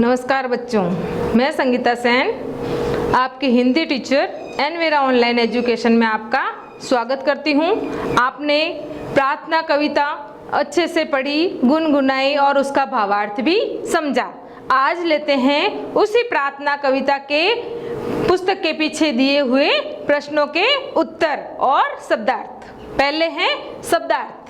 नमस्कार बच्चों, मैं संगीता सेन आपकी हिंदी टीचर एनवेरा ऑनलाइन एजुकेशन में आपका स्वागत करती हूँ। आपने प्रार्थना कविता अच्छे से पढ़ी, गुनगुनाई और उसका भावार्थ भी समझा। आज लेते हैं उसी प्रार्थना कविता के पुस्तक के पीछे दिए हुए प्रश्नों के उत्तर और शब्दार्थ। पहले हैं शब्दार्थ।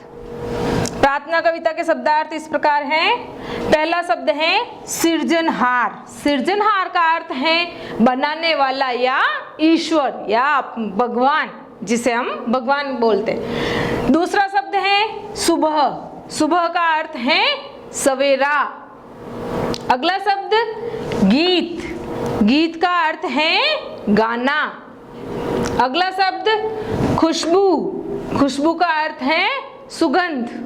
प्रार्थना कविता के शब्दार्थ इस प्रकार हैं। पहला शब्द है सृजनहार। सृजनहार का अर्थ है बनाने वाला या ईश्वर या भगवान, जिसे हम भगवान बोलते हैं। दूसरा शब्द है सुबह। सुबह का अर्थ है सवेरा। अगला शब्द गीत। गीत का अर्थ है गाना। अगला शब्द खुशबू। खुशबू का अर्थ है सुगंध।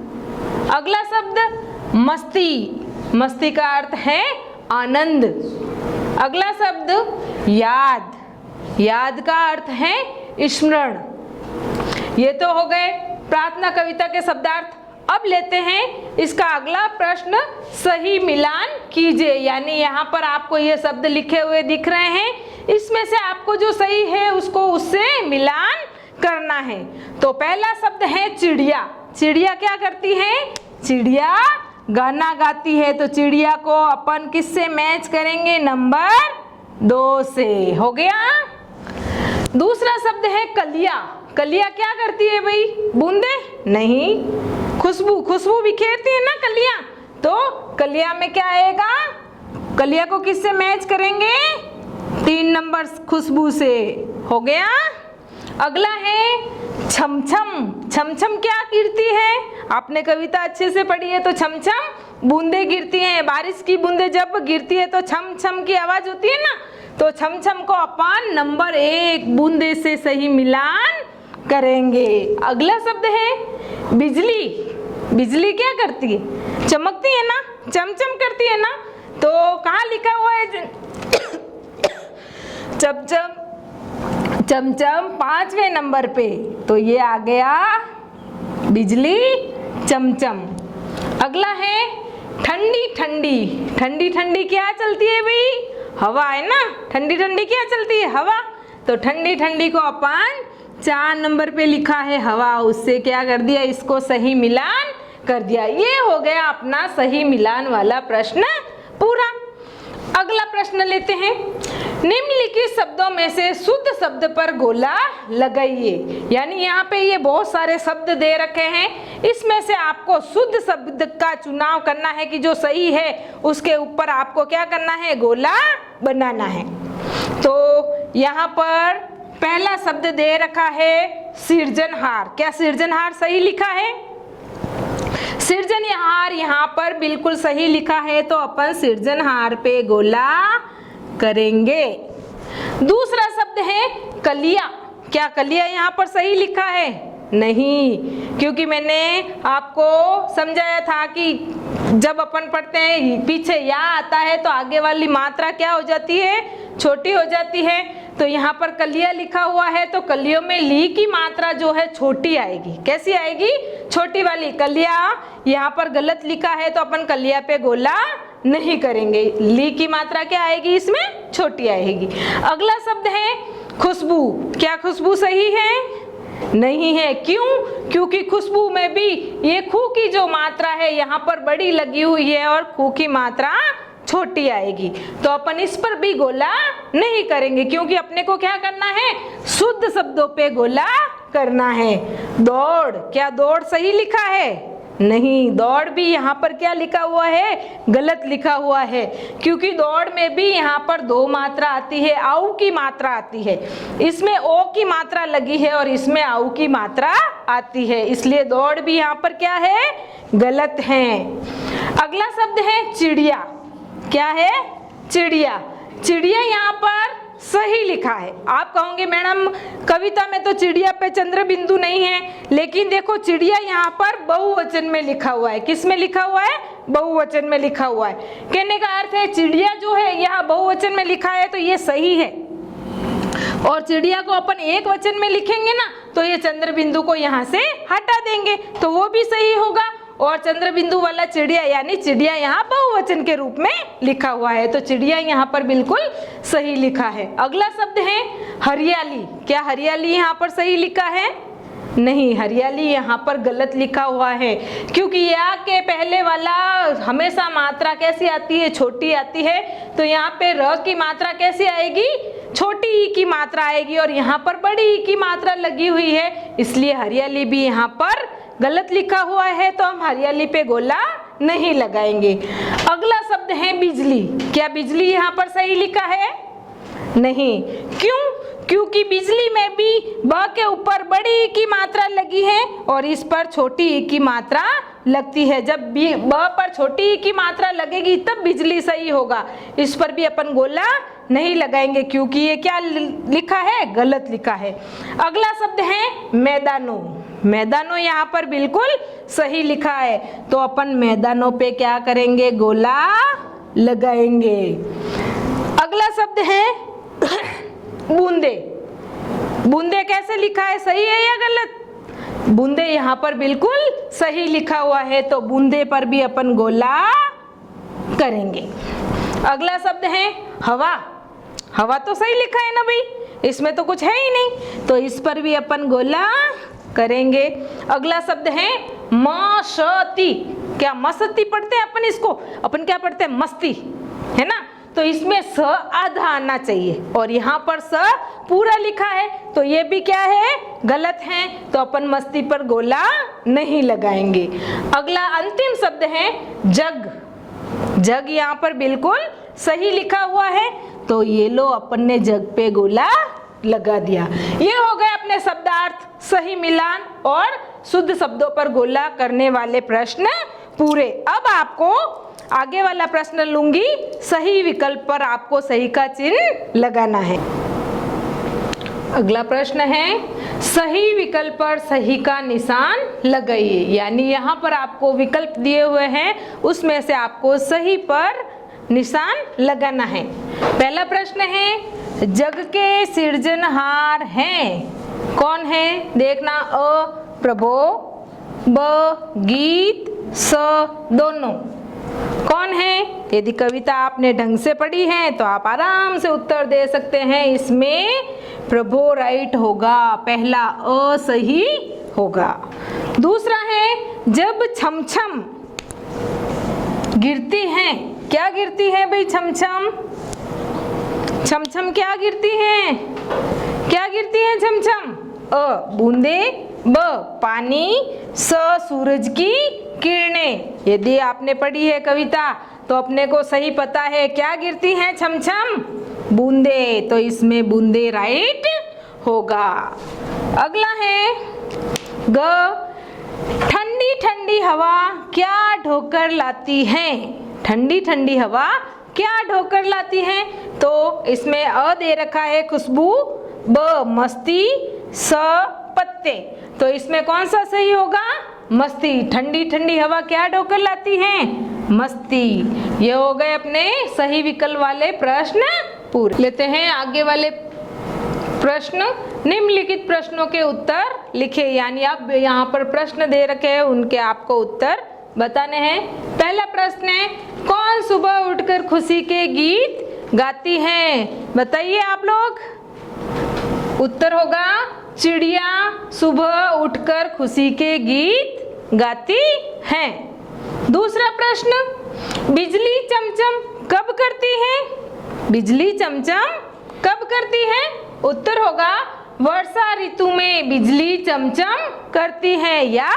अगला शब्द मस्ती। मस्ती का अर्थ है आनंद। अगला शब्द याद। याद का अर्थ है स्मरण। ये तो हो गए प्रार्थना कविता के शब्दार्थ। अब लेते हैं इसका अगला प्रश्न, सही मिलान कीजिए। यानी यहाँ पर आपको ये शब्द लिखे हुए दिख रहे हैं, इसमें से आपको जो सही है उसको उससे मिलान करना है। तो पहला शब्द है चिड़िया। चिड़िया क्या करती है? चिड़िया गाना गाती है। तो चिड़िया को अपन किससे मैच करेंगे? नंबर 2 से। हो गया। दूसरा शब्द है कलिया। कलिया क्या करती है भाई? बूंदे? नहीं, खुशबू। खुशबू बिखेरती है ना कलिया। तो कलिया में क्या आएगा? कलिया को किससे मैच करेंगे? 3 नंबर खुशबू से। हो गया। अगला है छमछम। छमछम क्या गिरती है? आपने कविता अच्छे से पढ़ी है तो छमछम बूंदे गिरती हैं। बारिश की बूंदे जब गिरती है तो छम छम की आवाज होती है ना। तो छमछम को अपन नंबर 1 बूंदे से सही मिलान करेंगे। अगला शब्द है बिजली। बिजली क्या करती है? चमकती है ना, चमचम करती है ना। तो कहाँ लिखा हुआ है? चमचम चमचम 5वें नंबर पे। तो ये आ गया बिजली चमचम। अगला है ठंडी ठंडी। ठंडी ठंडी क्या चलती है भाई? हवा है ना। ठंडी ठंडी क्या चलती है? हवा। तो ठंडी ठंडी को अपन 4 नंबर पे लिखा है हवा, उससे क्या कर दिया? इसको सही मिलान कर दिया। ये हो गया अपना सही मिलान वाला प्रश्न पूरा। अगला प्रश्न लेते हैं। निम्नलिखित शब्दों में से शुद्ध शब्द पर गोला लगाइए। यानी यहाँ पे ये बहुत सारे शब्द दे रखे हैं, इसमें से आपको शुद्ध शब्द का चुनाव करना है कि जो सही है उसके ऊपर आपको क्या करना है? गोला बनाना है। तो यहाँ पर पहला शब्द दे रखा है सृजनहार। क्या सृजनहार सही लिखा है? सृजनहार यहाँ पर बिल्कुल सही लिखा है, तो अपन सृजनहार पे गोला करेंगे। दूसरा शब्द है कलिया। क्या कलिया यहाँ पर सही लिखा है? नहीं, क्योंकि मैंने आपको समझाया था कि जब अपन पढ़ते हैं पीछे या आता है तो आगे वाली मात्रा क्या हो जाती है? छोटी हो जाती है। तो यहाँ पर कलिया लिखा हुआ है तो कलियों में ली की मात्रा जो है छोटी आएगी। कैसी आएगी? छोटी वाली। कलिया यहाँ पर गलत लिखा है तो अपन कलिया पे गोला नहीं करेंगे। ली की मात्रा क्या आएगी? इसमें छोटी आएगी। अगला शब्द है खुशबू। क्या खुशबू सही है? नहीं है। क्यों? क्योंकि खुशबू में भी ये खू की जो मात्रा है यहाँ पर बड़ी लगी हुई है और खू की मात्रा छोटी आएगी। तो अपन इस पर भी गोला नहीं करेंगे, क्योंकि अपने को क्या करना है? शुद्ध शब्दों पे गोला करना है। दौड़। क्या दौड़ सही लिखा है? नहीं, दौड़ भी यहाँ पर क्या लिखा हुआ है? गलत लिखा हुआ है, क्योंकि दौड़ में भी यहाँ पर 2 मात्रा आती है, आऊ की मात्रा आती है। इसमें ओ की मात्रा लगी है और इसमें आऊ की मात्रा आती है, इसलिए दौड़ भी यहाँ पर क्या है? गलत है। अगला शब्द है चिड़िया। क्या है? चिड़िया। चिड़िया यहाँ पर सही लिखा है। आप कहोगे मैडम कविता में तो चिड़िया पे चंद्र बिंदु नहीं है, लेकिन देखो चिड़िया यहाँ पर बहुवचन में लिखा हुआ है। किस में लिखा हुआ है? बहुवचन में लिखा हुआ है। कहने का अर्थ है चिड़िया जो है यहाँ बहुवचन में लिखा है तो ये सही है, और चिड़िया को अपन एक वचन में लिखेंगे ना तो ये चंद्र बिंदु को यहाँ से हटा देंगे तो वो भी सही होगा। और चंद्र बिंदु वाला चिड़िया यानी चिड़िया यहाँ बहुवचन के रूप में लिखा हुआ है, तो चिड़िया यहाँ पर बिल्कुल सही लिखा है। अगला शब्द है हरियाली। क्या हरियाली यहाँ पर सही लिखा है? नहीं, हरियाली यहाँ पर गलत लिखा हुआ है, क्योंकि या के पहले वाला हमेशा मात्रा कैसी आती है? छोटी आती है। तो यहाँ पे र की मात्रा कैसी आएगी? छोटी ई की मात्रा आएगी, और यहाँ पर बड़ी ई की मात्रा लगी हुई है, इसलिए हरियाली भी यहाँ पर गलत लिखा हुआ है, तो हम हरियाली पे गोला नहीं लगाएंगे। अगला शब्द है बिजली। क्या बिजली यहाँ पर सही लिखा है? नहीं। क्यों? क्योंकि बिजली में भी ब के ऊपर बड़ी ई की मात्रा लगी है और इस पर छोटी ई की मात्रा लगती है। जब ब पर छोटी ई की मात्रा लगेगी तब बिजली सही होगा। इस पर भी अपन गोला नहीं लगाएंगे, क्योंकि ये क्या लिखा है? गलत लिखा है। अगला शब्द है मैदानों। मैदानों यहाँ पर बिल्कुल सही लिखा है, तो अपन मैदानों पे क्या करेंगे? गोला लगाएंगे। अगला शब्द है बूंदे। बूंदे कैसे लिखा है? सही है या गलत? बूंदे यहाँ पर बिल्कुल सही लिखा हुआ है, तो बूंदे पर भी अपन गोला करेंगे। अगला शब्द है हवा। हवा तो सही लिखा है ना भाई, इसमें तो कुछ है ही नहीं, तो इस पर भी अपन गोला करेंगे। अगला शब्द है मशती। क्या मस्ती पढ़ते हैं अपन? इसको अपन क्या पढ़ते हैं? मस्ती, है ना? तो इसमें स आधा आना चाहिए और यहाँ पर स पूरा लिखा है, तो ये भी क्या है? गलत है, तो अपन मस्ती पर गोला नहीं लगाएंगे। अगला अंतिम शब्द है जग। जग यहाँ पर बिल्कुल सही लिखा हुआ है, तो ये लो अपन ने जग पे गोला लगा दिया। ये हो गए अपने शब्दार्थ, सही मिलान और शुद्ध शब्दों पर गोला करने वाले प्रश्न पूरे। अब आपको आगे वाला प्रश्न लूंगी, सही विकल्प पर आपको सही का चिन्ह लगाना है। अगला प्रश्न है सही विकल्प पर सही का निशान लगाइए, यानी यहाँ पर आपको विकल्प दिए हुए हैं, उसमें से आपको सही पर निशान लगाना है। पहला प्रश्न है जग के सृजनहार हैं। कौन है? देखना, अ प्रभो, ब गीत, स दोनों। कौन है? यदि कविता आपने ढंग से पढ़ी है तो आप आराम से उत्तर दे सकते हैं। इसमें प्रभो राइट होगा, पहला अ सही होगा। दूसरा है जब छमछम गिरती हैं। क्या गिरती है भाई? छमछम। छमछम क्या गिरती हैं? क्या गिरती हैं छमछम? अ बूंदे, ब पानी, स सूरज की किरणें। यदि आपने पढ़ी है कविता तो अपने को सही पता है क्या गिरती हैं छमछम? बूंदे, तो इसमें बूंदे राइट होगा। अगला है ग ठंडी ठंडी हवा क्या ढोकर लाती है। ठंडी ठंडी हवा क्या ढोकर लाती है? तो इसमें अ दे रखा है खुशबू, ब मस्ती, स पत्ते, तो इसमें कौन सा सही होगा? मस्ती। ठंडी ठंडी हवा क्या ढोकर लाती है? मस्ती। ये हो गए अपने सही विकल्प वाले प्रश्न पूरे। लेते हैं आगे वाले प्रश्न। निम्नलिखित प्रश्नों के उत्तर लिखे, यानी अब यहाँ पर प्रश्न दे रखे हैं, उनके आपको उत्तर बताने हैं। पहला प्रश्न है कौन सुबह उठकर खुशी के गीत गाती है? बताइए आप लोग। उत्तर होगा चिड़िया सुबह उठकर खुशी के गीत गाती हैं। दूसरा प्रश्न बिजली चमचम कब करती है? बिजली चमचम कब करती है? उत्तर होगा वर्षा ऋतु में बिजली चमचम करती है या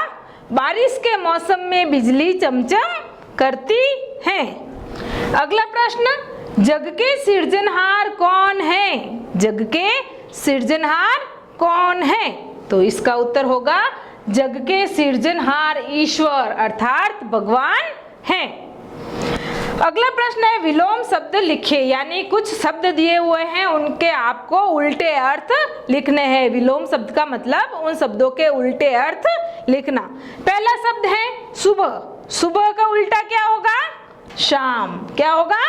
बारिश के मौसम में बिजली चमचम करती है। अगला प्रश्न जग के सृजनहार कौन है? जग के सृजनहार कौन है? तो इसका उत्तर होगा जग के सृजनहार ईश्वर अर्थात भगवान हैं। अगला प्रश्न है विलोम शब्द लिखे, यानी कुछ शब्द दिए हुए हैं उनके आपको उल्टे अर्थ लिखने हैं। विलोम शब्द का मतलब उन शब्दों के उल्टे अर्थ लिखना। पहला शब्द है सुबह। सुबह का उल्टा क्या होगा? शाम। क्या होगा?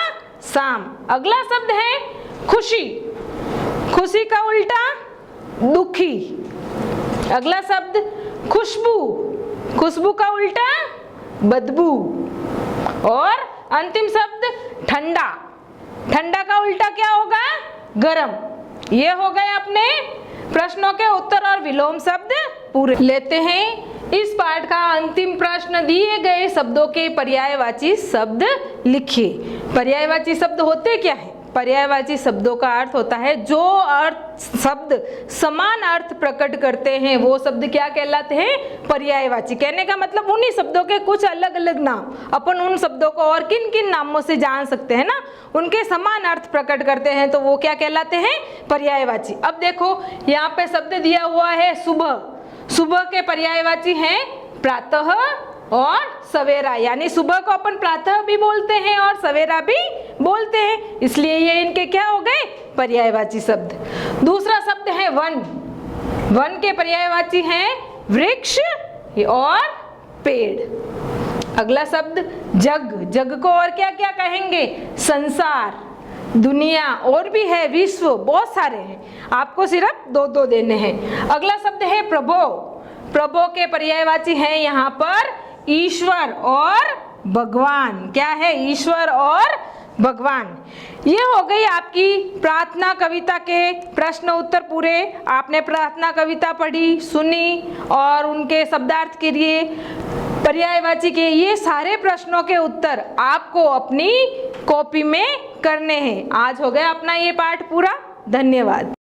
शाम। अगला शब्द है खुशी। खुशी का उल्टा दुखी। अगला शब्द खुशबू। खुशबू का उल्टा बदबू। और अंतिम शब्द ठंडा। ठंडा का उल्टा क्या होगा? गरम। ये हो गए अपने प्रश्नों के उत्तर और विलोम शब्द पूरे। लेते हैं इस पाठ का अंतिम प्रश्न। दिए गए शब्दों के पर्यायवाची शब्द लिखिए। पर्यायवाची शब्द होते क्या है? पर्यायवाची शब्दों का अर्थ होता है जो अर्थ शब्द समान अर्थ प्रकट करते हैं वो शब्द क्या कहलाते हैं? पर्यायवाची। कहने का मतलब उन्हीं शब्दों के कुछ अलग अलग नाम, अपन उन शब्दों को और किन किन नामों से जान सकते हैं ना, उनके समान अर्थ प्रकट करते हैं तो वो क्या कहलाते हैं? पर्यायवाची। अब देखो यहाँ पे शब्द दिया हुआ है सुबह। सुबह के पर्यायवाची हैं प्रातः और सवेरा, यानी सुबह को अपन प्रातः भी बोलते हैं और सवेरा भी बोलते हैं, इसलिए ये इनके क्या हो गए? पर्यायवाची शब्द। दूसरा शब्द है वन। वन के पर्यायवाची हैं वृक्ष और पेड़। अगला शब्द जग। जग को और क्या क्या कहेंगे? संसार, दुनिया, और भी है विश्व, बहुत सारे हैं, आपको सिर्फ दो दो देने हैं। अगला शब्द है प्रभो। प्रभो के पर्यायवाची हैं यहाँ पर ईश्वर और भगवान। क्या है? ईश्वर और भगवान। ये हो गई आपकी प्रार्थना कविता के प्रश्न उत्तर पूरे। आपने प्रार्थना कविता पढ़ी, सुनी और उनके शब्दार्थ के लिए पर्यायवाची के ये सारे प्रश्नों के उत्तर आपको अपनी कॉपी में करने हैं। आज हो गया अपना ये पाठ पूरा। धन्यवाद।